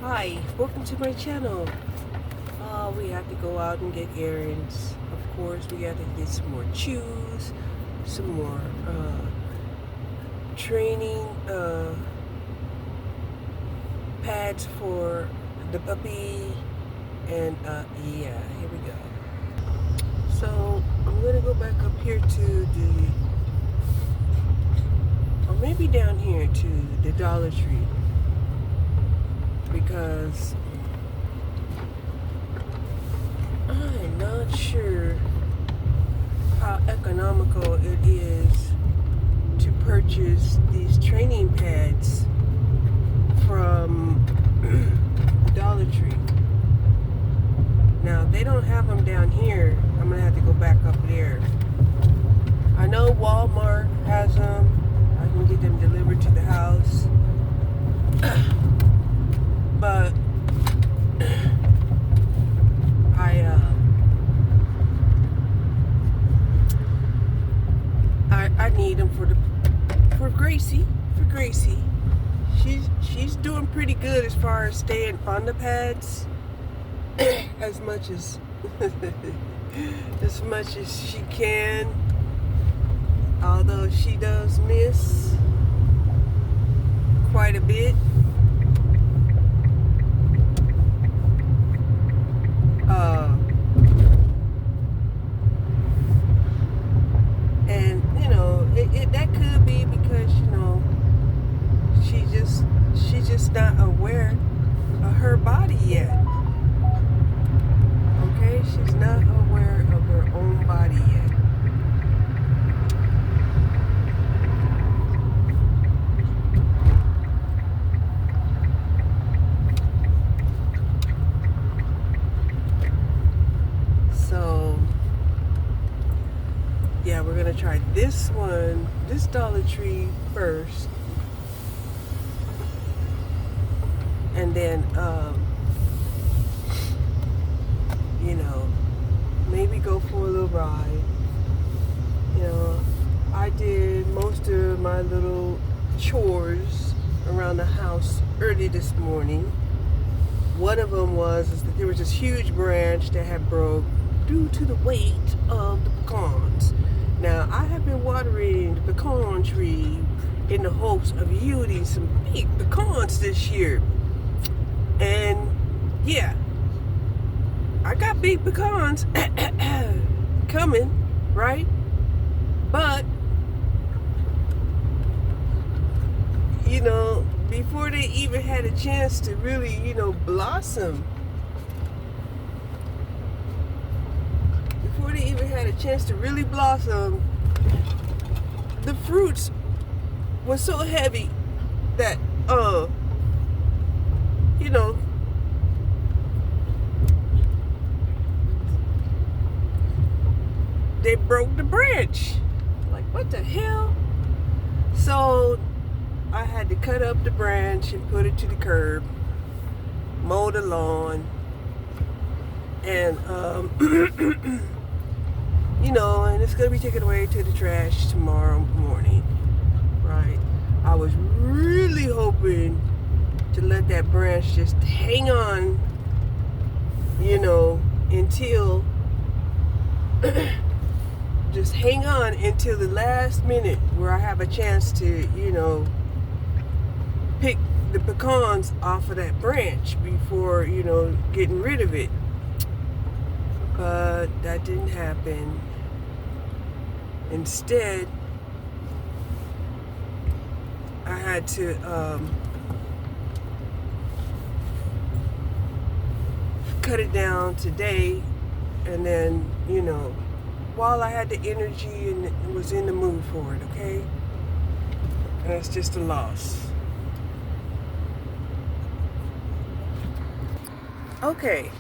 Hi, welcome to my channel. We have to go out and get errands. Of course, we got to get some more shoes, some more training pads for the puppy, and yeah, here we go. So I'm gonna go back up here to or maybe down here to the Dollar Tree, because I'm not sure how economical it is to purchase these training pads from Dollar Tree. Now, they don't have them down here. I'm gonna have to go back up there. I know Walmart has them. I can get them delivered to the house. But I need them for Gracie. For Gracie, she's doing pretty good as far as staying on the pads, as much as as much as she can. Although she does miss quite a bit. And that could be because she's just not aware of her body yet. Okay, she's not aware of her own body yet. So yeah, we're gonna try this Dollar Tree first, and then maybe go for a little ride. I did most of my little chores around the house early this morning. One of them is that there was this huge branch that had broke due to the weight of the pecans. Now, I have been watering the pecan tree in the hopes of yielding some big pecans this year. And yeah, I got big pecans coming, right? But, before they even had a chance to really, blossom, the fruits were so heavy that, they broke the branch. Like, what the hell? So I had to cut up the branch and put it to the curb, mow the lawn, and and it's gonna be taken away to the trash tomorrow morning, right? I was really hoping to let that branch just hang on, until just hang on until the last minute where I have a chance to, pick the pecans off of that branch before, getting rid of it. But that didn't happen. Instead, I had to cut it down today, and then, while I had the energy and was in the mood for it, okay? And it's just a loss. Okay,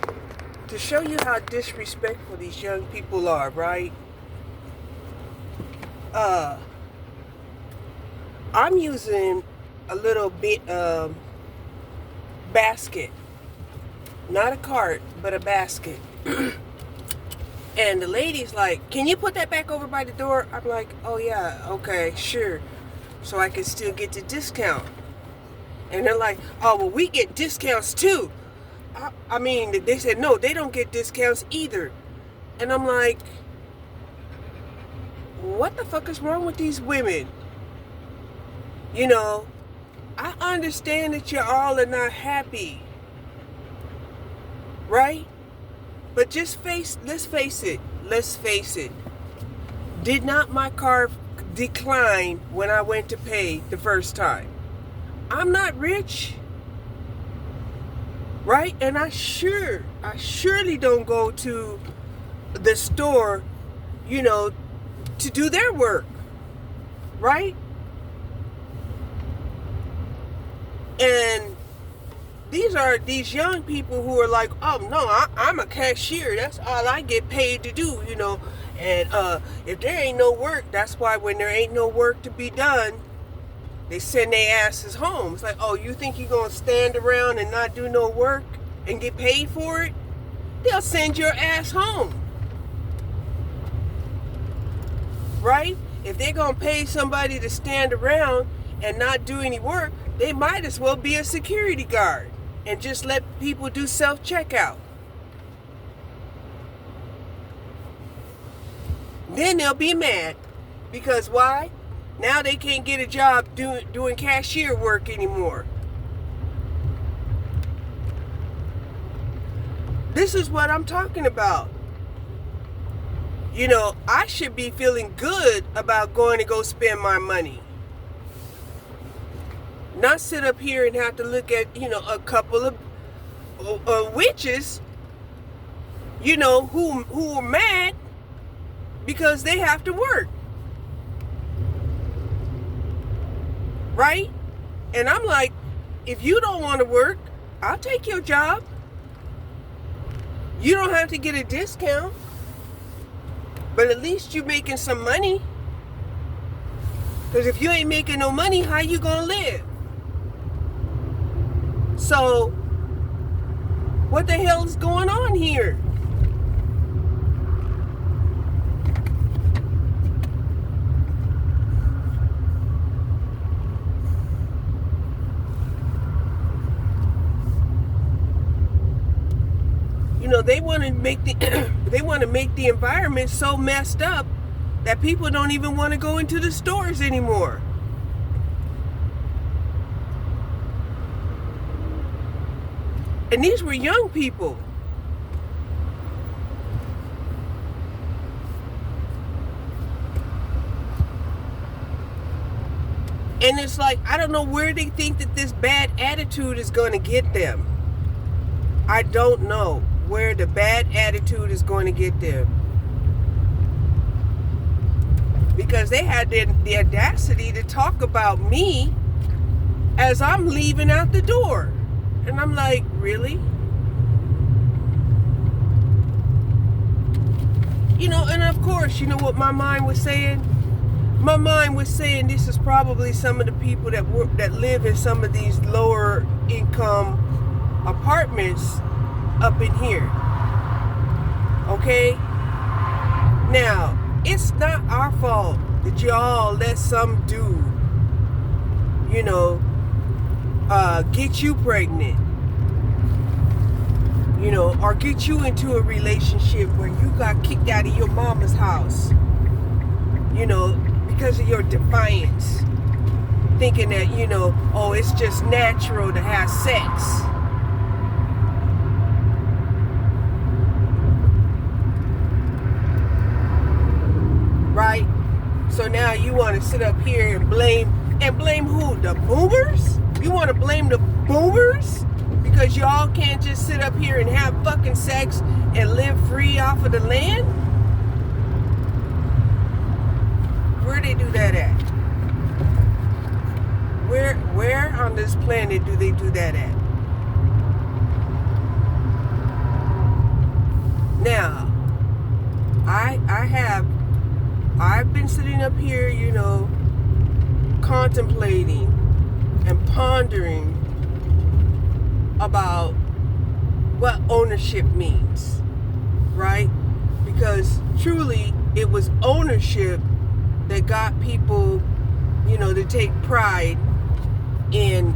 to show you how disrespectful these young people are, right? I'm using a little bit basket, not a cart, but a basket. And the lady's like, "Can you put that back over by the door?" I'm like, "Oh yeah, okay, sure," so I can still get the discount. And they're like, oh, well, we get discounts too. I mean, they said, no, they don't get discounts either. And I'm like, what the fuck is wrong with these women? You know, I understand that you all are not happy. Right? But let's face it. Did not my car decline when I went to pay the first time? I'm not rich. Right? And I surely don't go to the store, you know, to do their work. Right? And these young people who are like, oh no, I'm a cashier. That's all I get paid to do, you know. And if there ain't no work, that's why when there ain't no work to be done, they send their asses home. It's like, oh, you think you're going to stand around and not do no work and get paid for it? They'll send your ass home. Right? If they're going to pay somebody to stand around and not do any work, they might as well be a security guard and just let people do self-checkout. Then they'll be mad. Because why? Now they can't get a job doing cashier work anymore. This is what I'm talking about. You know, I should be feeling good about going to go spend my money. Not sit up here and have to look at, you know, a couple of witches, you know, who are mad because they have to work. Right? And I'm like, if you don't want to work, I'll take your job. You don't have to get a discount. But at least you're making some money. Because if you ain't making no money, how you gonna live? So, what the hell is going on here? You know, they want to make the environment so messed up that people don't even want to go into the stores anymore. And these were young people. And it's like, I don't know where they think that this bad attitude is going to get them. I don't know where the bad attitude is going to get them. Because they had the audacity to talk about me as I'm leaving out the door. And I'm like, really? You know, and of course, you know what my mind was saying? My mind was saying this is probably some of the people that live in some of these lower income apartments up in here. Okay? Now, it's not our fault that y'all let some dude, you know, get you pregnant, you know, or get you into a relationship where you got kicked out of your mama's house, you know, because of your defiance, thinking that, you know, oh, it's just natural to have sex. Right? So now you want to sit up here and blame who? The boomers? You want to blame the boomers? Because y'all can't just sit up here and have fucking sex and live free off of the land? Where they do that at? Where on this planet do they do that at? Now, I've been sitting up here, you know, contemplating and pondering about what ownership means, right? Because truly it was ownership that got people, you know, to take pride in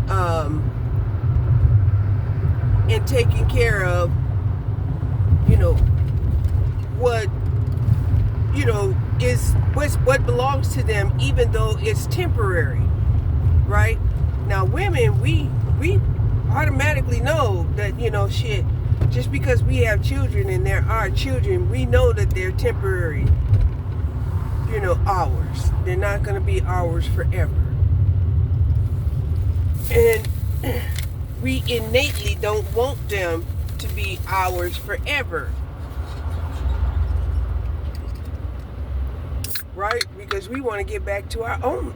and taking care of, you know, what, you know, is what belongs to them, even though it's temporary, right? Now, women, we automatically know that, you know, shit, just because we have children and they're our children, we know that they're temporary, you know, ours. They're not going to be ours forever. And we innately don't want them to be ours forever. Right? Because we want to get back to our own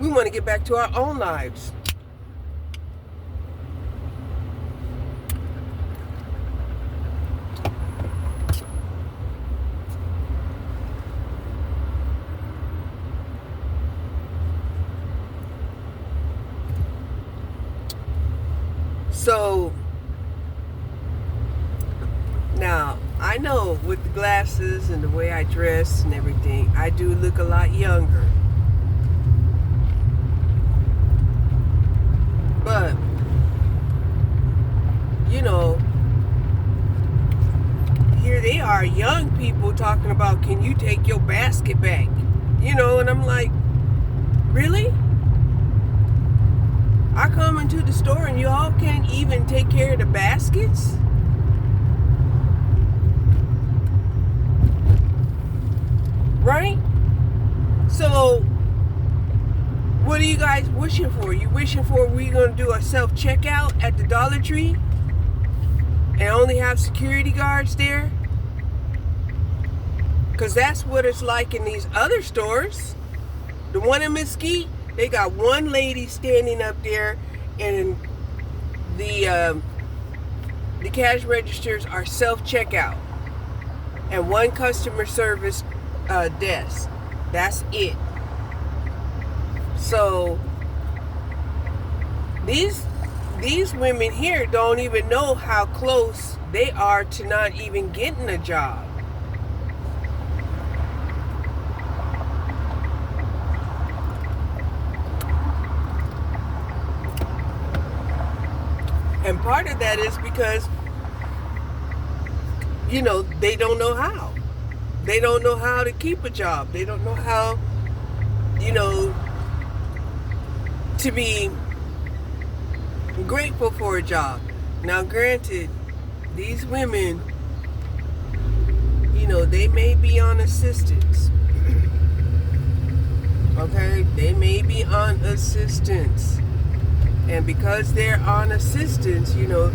we want to get back to our own lives. So now, I know with the glasses and the way I dress and everything, I do look a lot younger. But, you know, here they are, young people talking about, can you take your basket back? You know, and I'm like, really? I come into the store and y'all can't even take care of the baskets? Right? So, what are you guys wishing for? You wishing for we're going to do a self-checkout at the Dollar Tree and only have security guards there? Because that's what it's like in these other stores. The one in Mesquite, they got one lady standing up there, and the cash registers are self-checkout, and one customer service desk. That's it. So these women here don't even know how close they are to not even getting a job. And part of that is because, you know, they don't know how. They don't know how to keep a job. They don't know how, you know, to be grateful for a job. Now, granted, these women, you know, they may be on assistance. Okay? They may be on assistance. And because they're on assistance, you know,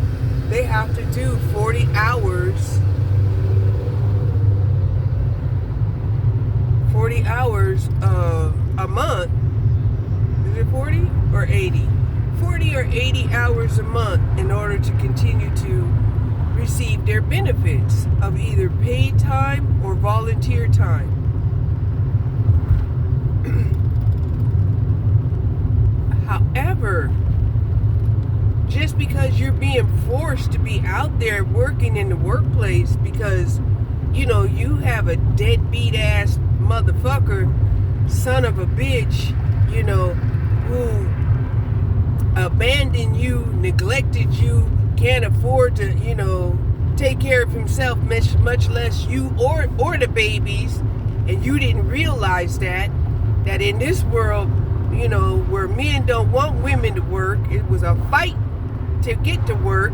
they have to do 40 hours. 40 hours a month. Is it 40 or 80? 40 or 80 hours a month in order to continue to receive their benefits of either paid time or volunteer time. However, just because you're being forced to be out there working in the workplace because, you know, you have a deadbeat ass motherfucker, son of a bitch, you know, who abandoned you, neglected you, can't afford to, you know, take care of himself, much less you or the babies, and you didn't realize that in this world, you know, where men don't want women to work, it was a fight to get to work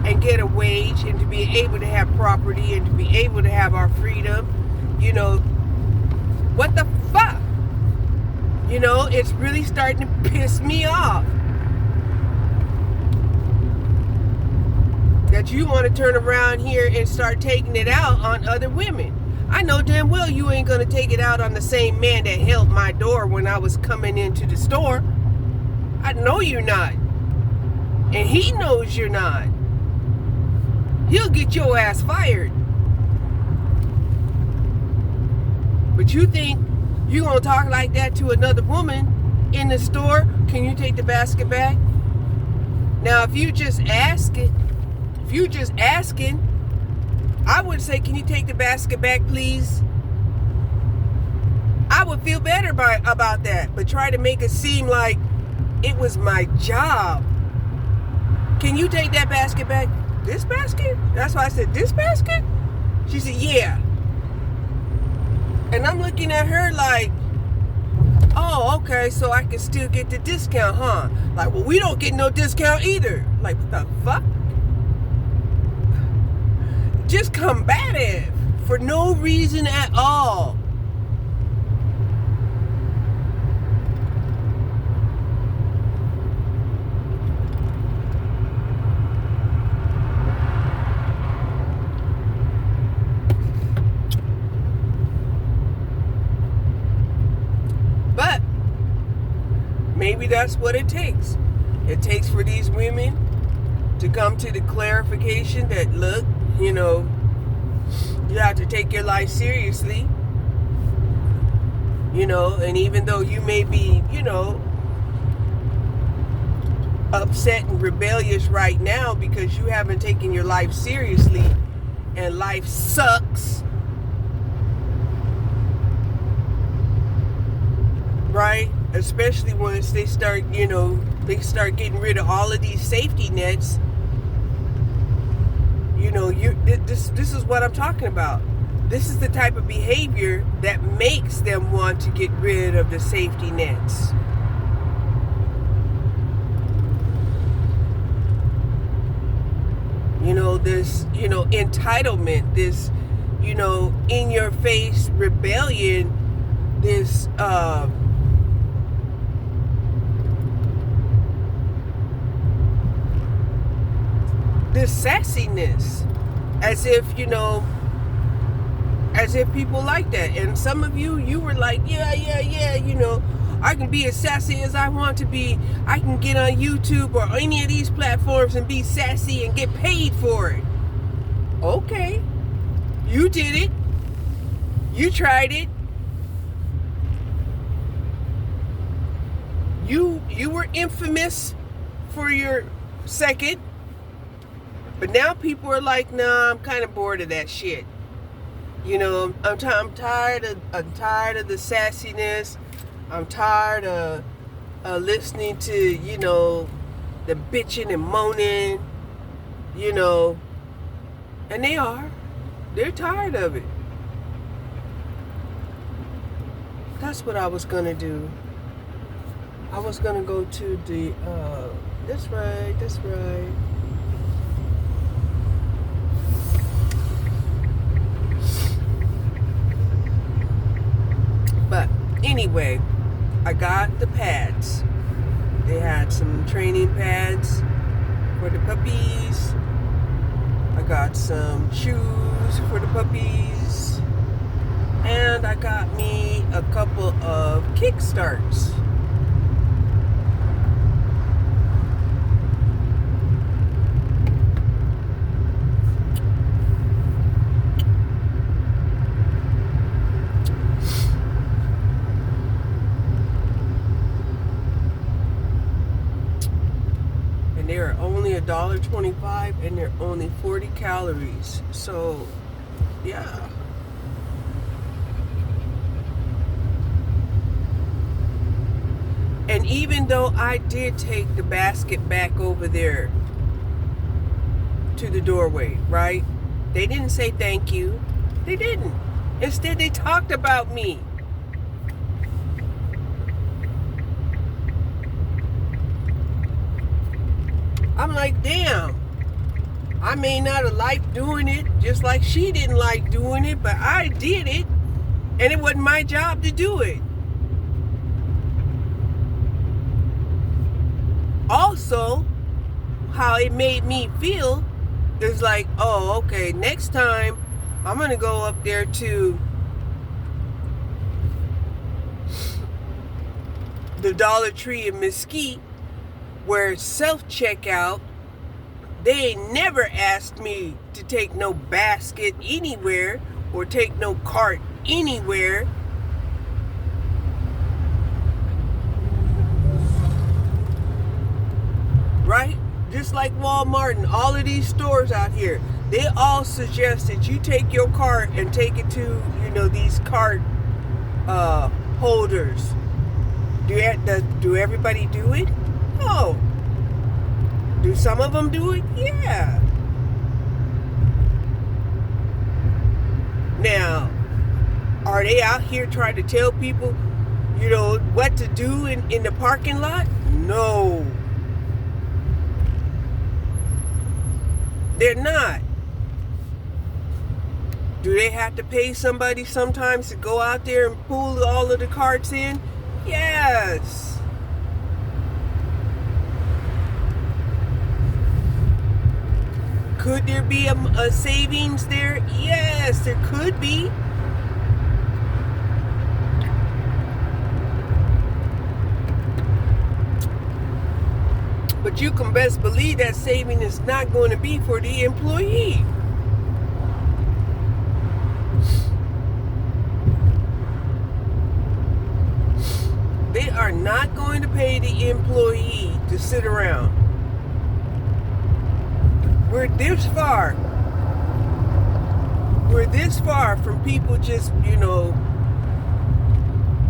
and get a wage and to be able to have property and to be able to have our freedom. You know, what the fuck? You know, it's really starting to piss me off that you want to turn around here and start taking it out on other women. I know damn well you ain't going to take it out on the same man that held my door when I was coming into the store. I know you're not. And he knows you're not. He'll get your ass fired. But you think you're going to talk like that to another woman in the store? Can you take the basket back? Now, if you just asking, I would say, can you take the basket back, please? I would feel better about that. But try to make it seem like it was my job can you take that basket back? This basket? That's why I said, this basket? She said, yeah. And I'm looking at her like, oh, okay, so I can still get the discount, huh? Like, well, we don't get no discount either. Like, what the fuck? Just combative for no reason at all. But maybe that's what it takes. It takes for these women to come to the clarification that, look, you know, you have to take your life seriously, you know, and even though you may be, you know, upset and rebellious right now because you haven't taken your life seriously and life sucks, right? Especially once they start, you know, they start getting rid of all of these safety nets. You know, this is what I'm talking about. This is the type of behavior that makes them want to get rid of the safety nets. You know, this, you know, entitlement, this, you know, in your face rebellion, this this sassiness, as if, you know, as if people like that. And some of you were like, yeah, you know, I can be as sassy as I want to be. I can get on YouTube or any of these platforms and be sassy and get paid for it. Okay, you did it. You tried it. You were infamous for your second. But now people are like, nah, I'm kind of bored of that shit. You know, I'm tired of the sassiness. I'm tired of listening to, you know, the bitching and moaning, you know. And they're tired of it. That's what I was gonna do. I was gonna go to the that's right. But anyway, I got the pads. They had some training pads for the puppies. I got some shoes for the puppies. And I got me a couple of kickstarts. They're only $1.25 and they're only 40 calories. So, yeah. And even though I did take the basket back over there to the doorway, right? They didn't say thank you. They didn't. Instead, they talked about me. I'm like, damn, I may not have liked doing it, just like she didn't like doing it, but I did it, and it wasn't my job to do it. Also, how it made me feel is like, oh, okay, next time I'm going to go up there to the Dollar Tree in Mesquite, where self-checkout, they never asked me to take no basket anywhere or take no cart anywhere. Right? Just like Walmart and all of these stores out here, they all suggest that you take your cart and take it to, you know, these cart holders. Do everybody do it? No. Do some of them do it? Yeah. Now, are they out here trying to tell people, what to do in the parking lot? No. They're not. Do they have to pay somebody sometimes to go out there and pull all of the carts in? Yes. Could there be a savings there? Yes, there could be. But you can best believe that saving is not going to be for the employee. They are not going to pay the employee to sit around. We're this far from people just,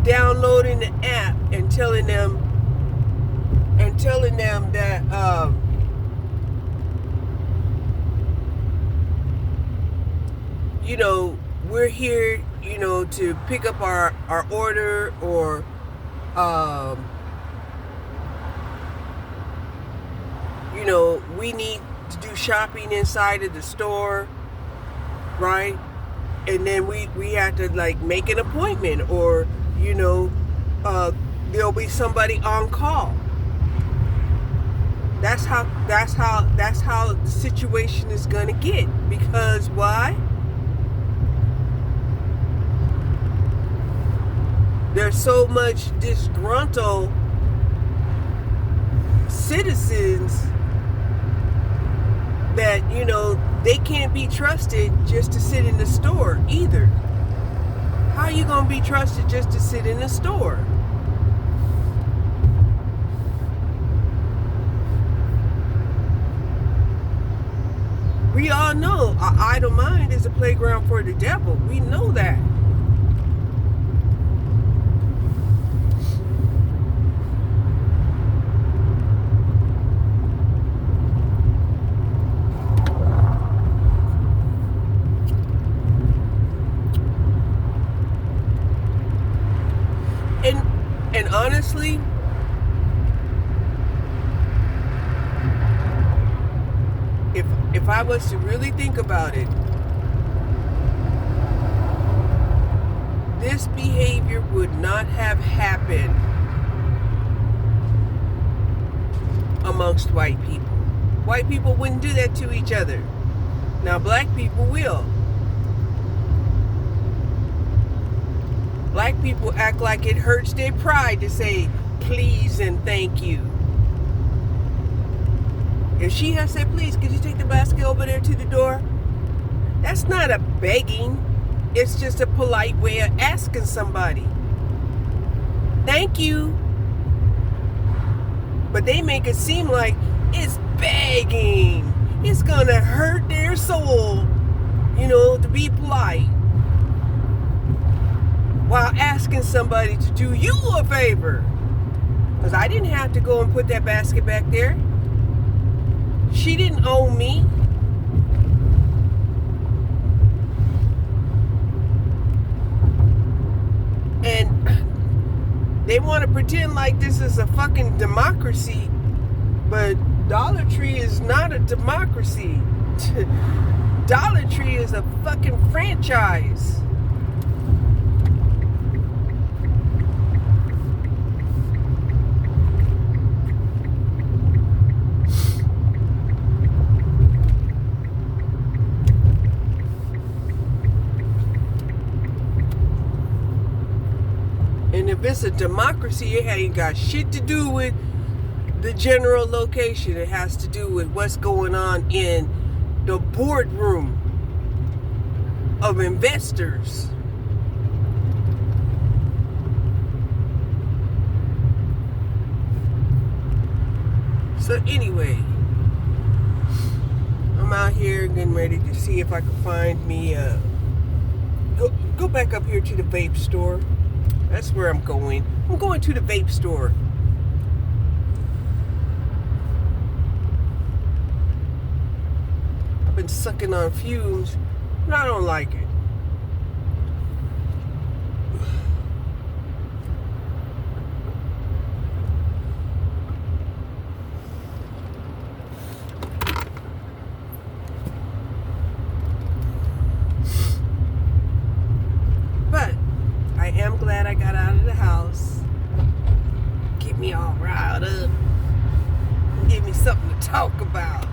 downloading the app and telling them that we're here, to pick up our order, or we need to do shopping inside of the store, right? And then we have to make an appointment, or there'll be somebody on call. That's how the situation is gonna get. Because why? There's so much disgruntled citizens that they can't be trusted just to sit in the store either. How are you gonna be trusted just to sit in the store? We all know an idle mind is a playground for the devil. We know that. And honestly, if I was to really think about it, this behavior would not have happened amongst white people. White people wouldn't do that to each other. Now, black people will. Black people act like it hurts their pride to say please and thank you. If she has said, please, could you take the basket over there to the door? That's not a begging. It's just a polite way of asking somebody. Thank you. But they make it seem like it's begging. It's gonna hurt their soul, to be polite, while asking somebody to do you a favor. Because I didn't have to go and put that basket back there. She didn't owe me. And they want to pretend like this is a fucking democracy, but Dollar Tree is not a democracy. Dollar Tree is a fucking franchise. And if it's a democracy, it ain't got shit to do with the general location. It has to do with what's going on in the boardroom of investors. So anyway, I'm out here getting ready to see if I can find me go back up here to the vape store. That's where I'm going. I'm going to the vape store. and sucking on fumes, and I don't like it. But I am glad I got out of the house. Get me all riled up. Give me something to talk about.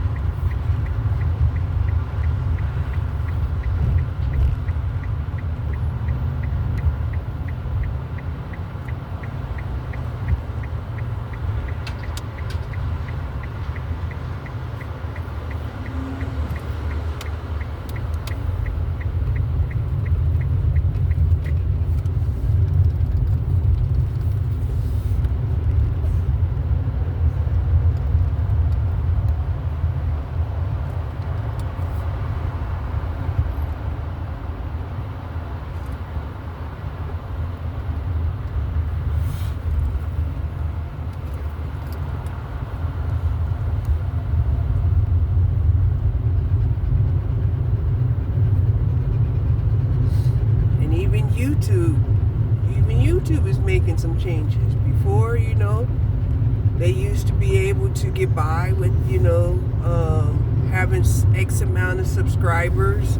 YouTube is making some changes. Before, they used to be able to get by with, having X amount of subscribers,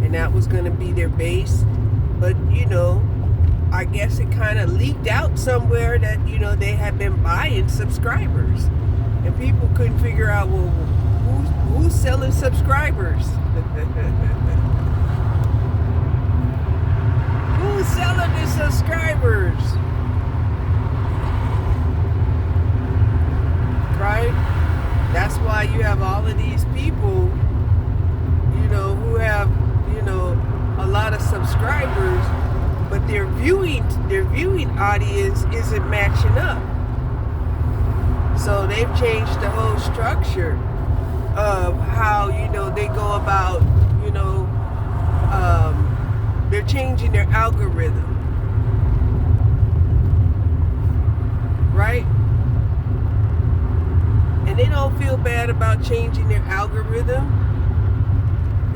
and that was going to be their base. But, I guess it kind of leaked out somewhere that, they had been buying subscribers. And people couldn't figure out, well, who's selling subscribers? Who's selling the subscribers? Right? That's why you have all of these people, who have, a lot of subscribers, but their viewing audience isn't matching up. So they've changed the whole structure of how, they go about, they're changing their algorithm. Right? And they don't feel bad about changing their algorithm.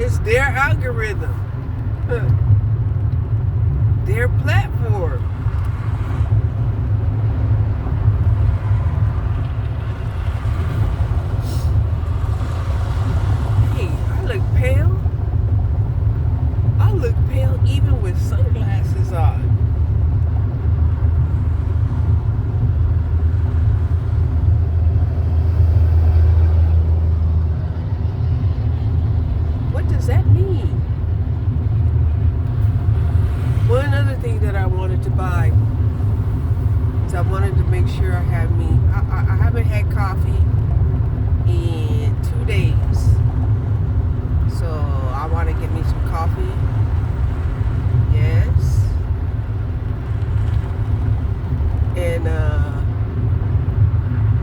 It's their algorithm. Their platform. Hey, I look pale. I look pale even with sunglasses on. What does that mean? One other thing that I wanted to buy is I wanted to make sure I have I haven't had coffee in 2 days. So I want to get me some coffee. Yes. And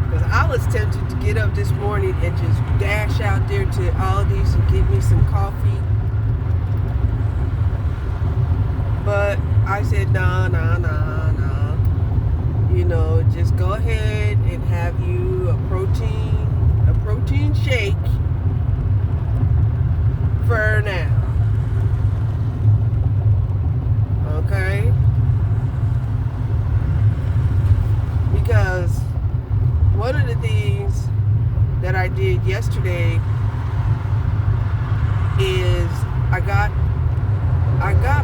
because I was tempted to get up this morning and just dash out there to Aldi's and get me some coffee. But I said, no. Just go ahead and have you a protein shake for now. Okay? Because one of the things that I did yesterday is I got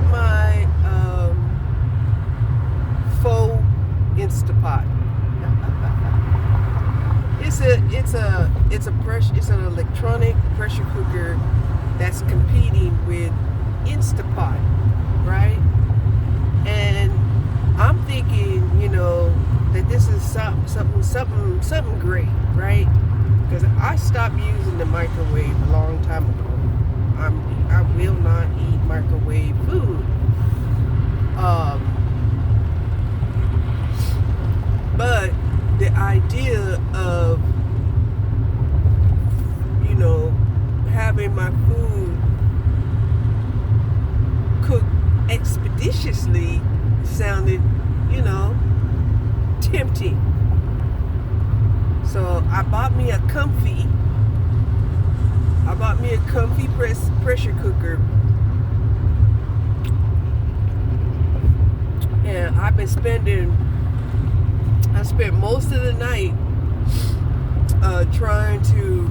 my faux Instapot. It's an electronic pressure cooker that's competing with Instapot, right? And I'm thinking, that this is something great, right? Because I stopped using the microwave a long time ago. I will not eat microwave food. But the idea of, having my food cooked expeditiously sounded, tempting. So I bought me a comfy I bought me a comfy pressure cooker. And I spent most of the night trying to,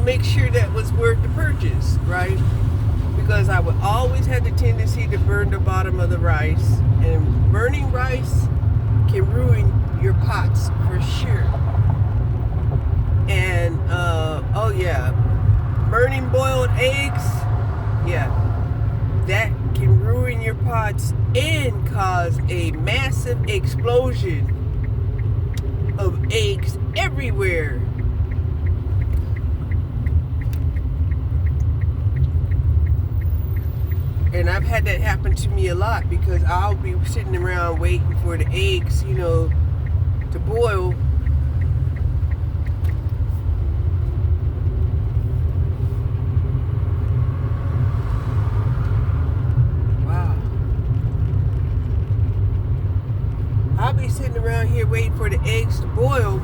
make sure that was worth the purchase, right? Because I would always have the tendency to burn the bottom of the rice. And burning rice can ruin your pots for sure. And, oh yeah, burning boiled eggs, yeah, that can ruin your pots and cause a massive explosion of eggs everywhere. And I've had that happen to me a lot because I'll be sitting around waiting for the eggs, to boil. I'll be sitting around here waiting for the eggs to boil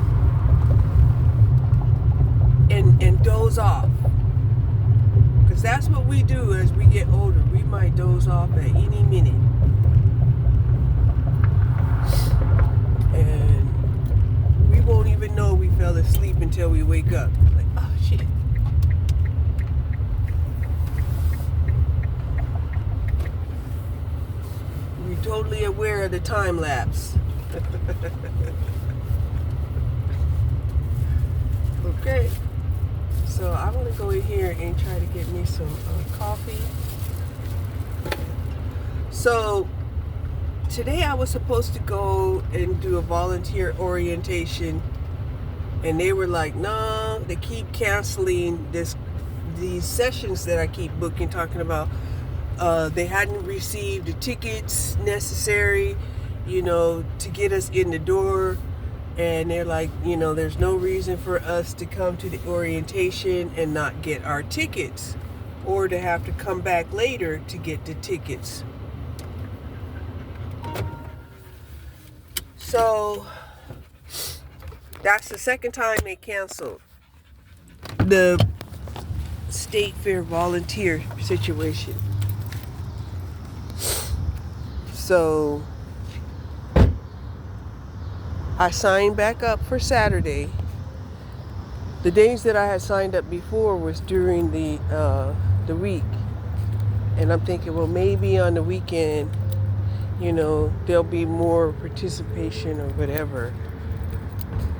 and doze off. Because that's what we do as we get older. We might doze off at any minute. And we won't even know we fell asleep until we wake up. Like, oh shit. We're totally aware of the time lapse. Okay, so I'm gonna go in here and try to get me some coffee. So today I was supposed to go and do a volunteer orientation, and they were like, no, they keep canceling these sessions that I keep booking, talking about they hadn't received the tickets necessary, to get us in the door. And they're like, there's no reason for us to come to the orientation and not get our tickets, or to have to come back later to get the tickets. So that's the second time they canceled the state fair volunteer situation. So I signed back up for Saturday. The days that I had signed up before was during the week. And I'm thinking, well, maybe on the weekend, there'll be more participation or whatever.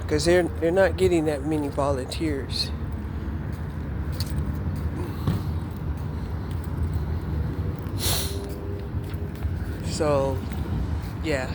Because they're not getting that many volunteers. So, yeah.